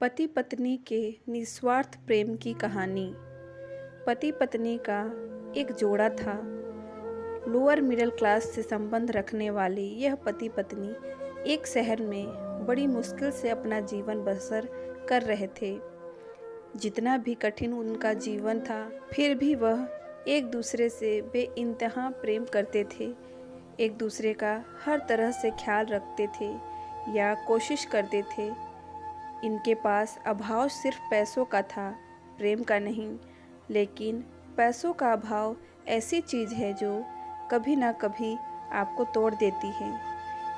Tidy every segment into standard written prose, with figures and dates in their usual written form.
पति पत्नी के निस्वार्थ प्रेम की कहानी। पति पत्नी का एक जोड़ा था। लोअर मिडिल क्लास से संबंध रखने वाले यह पति पत्नी एक शहर में बड़ी मुश्किल से अपना जीवन बसर कर रहे थे। जितना भी कठिन उनका जीवन था, फिर भी वह एक दूसरे से बेइंतहा प्रेम करते थे। एक दूसरे का हर तरह से ख्याल रखते थे या कोशिश करते थे। इनके पास अभाव सिर्फ पैसों का था, प्रेम का नहीं। लेकिन पैसों का अभाव ऐसी चीज़ है जो कभी ना कभी आपको तोड़ देती है।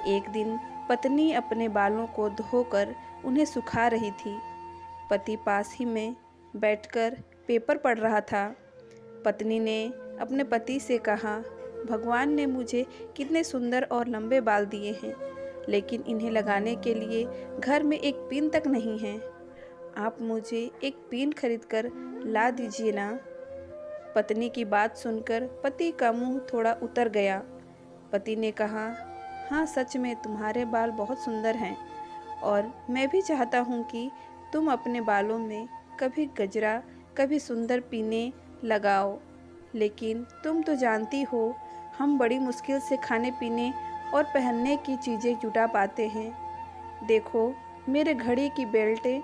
एक दिन पत्नी अपने बालों को धोकर उन्हें सुखा रही थी। पति पास ही में बैठकर पेपर पढ़ रहा था। पत्नी ने अपने पति से कहा, भगवान ने मुझे कितने सुंदर और लंबे बाल दिए हैं, लेकिन इन्हें लगाने के लिए घर में एक पिन तक नहीं है। आप मुझे एक पिन खरीदकर ला दीजिए ना। पत्नी की बात सुनकर पति का मुंह थोड़ा उतर गया। पति ने कहा, हाँ, सच में तुम्हारे बाल बहुत सुंदर हैं और मैं भी चाहता हूँ कि तुम अपने बालों में कभी गजरा, कभी सुंदर पिने लगाओ। लेकिन तुम तो जानती हो, हम बड़ी मुश्किल से खाने पीने और पहनने की चीज़ें जुटा पाते हैं। देखो, मेरे घड़ी की बेल्टें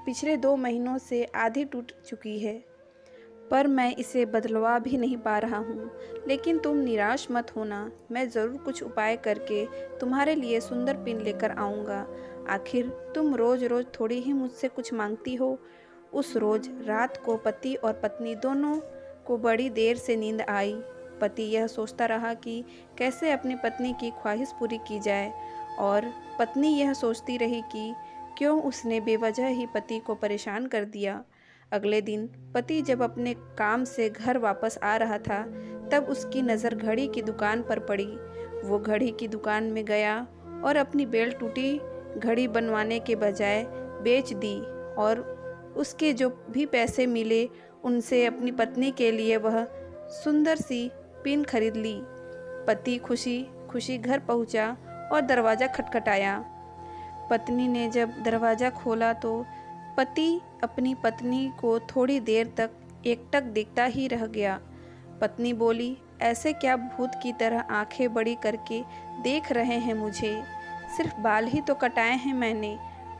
पिछले 2 महीनों से आधी टूट चुकी है, पर मैं इसे बदलवा भी नहीं पा रहा हूँ। लेकिन तुम निराश मत होना, मैं ज़रूर कुछ उपाय करके तुम्हारे लिए सुंदर पिन लेकर आऊँगा। आखिर तुम रोज़ रोज़ थोड़ी ही मुझसे कुछ मांगती हो। उस रोज़ रात को पति और पत्नी दोनों को बड़ी देर से नींद आई। पति यह सोचता रहा कि कैसे अपनी पत्नी की ख्वाहिश पूरी की जाए, और पत्नी यह सोचती रही कि क्यों उसने बेवजह ही पति को परेशान कर दिया। अगले दिन पति जब अपने काम से घर वापस आ रहा था, तब उसकी नज़र घड़ी की दुकान पर पड़ी। वो घड़ी की दुकान में गया और अपनी बेल्ट टूटी घड़ी बनवाने के बजाय बेच दी, और उसके जो भी पैसे मिले उनसे अपनी पत्नी के लिए वह सुंदर सी पिन खरीद ली। पति खुशी खुशी घर पहुंचा और दरवाज़ा खटखटाया। पत्नी ने जब दरवाज़ा खोला तो पति अपनी पत्नी को थोड़ी देर तक एकटक देखता ही रह गया। पत्नी बोली, ऐसे क्या भूत की तरह आंखें बड़ी करके देख रहे हैं मुझे? सिर्फ बाल ही तो कटाए हैं मैंने।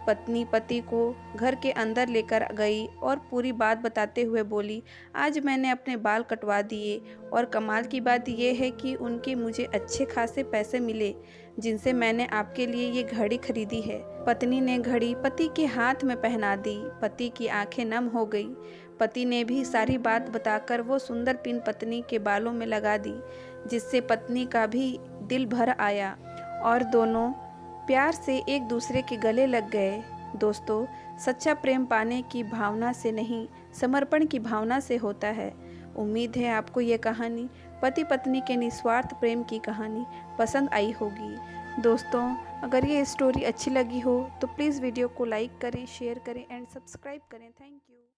पत्नी पति को घर के अंदर लेकर गई और पूरी बात बताते हुए बोली, आज मैंने अपने बाल कटवा दिए और कमाल की बात यह है कि उनके मुझे अच्छे खासे पैसे मिले, जिनसे मैंने आपके लिए ये घड़ी खरीदी है। पत्नी ने घड़ी पति के हाथ में पहना दी। पति की आंखें नम हो गई। पति ने भी सारी बात बताकर वो सुंदर पिन पत्नी के बालों में लगा दी, जिससे पत्नी का भी दिल भर आया और दोनों प्यार से एक दूसरे के गले लग गए। दोस्तों, सच्चा प्रेम पाने की भावना से नहीं, समर्पण की भावना से होता है। उम्मीद है आपको ये कहानी, पति पत्नी के निस्वार्थ प्रेम की कहानी, पसंद आई होगी। दोस्तों, अगर ये स्टोरी अच्छी लगी हो तो प्लीज़ वीडियो को लाइक करें, शेयर करें एंड सब्सक्राइब करें। Thank you.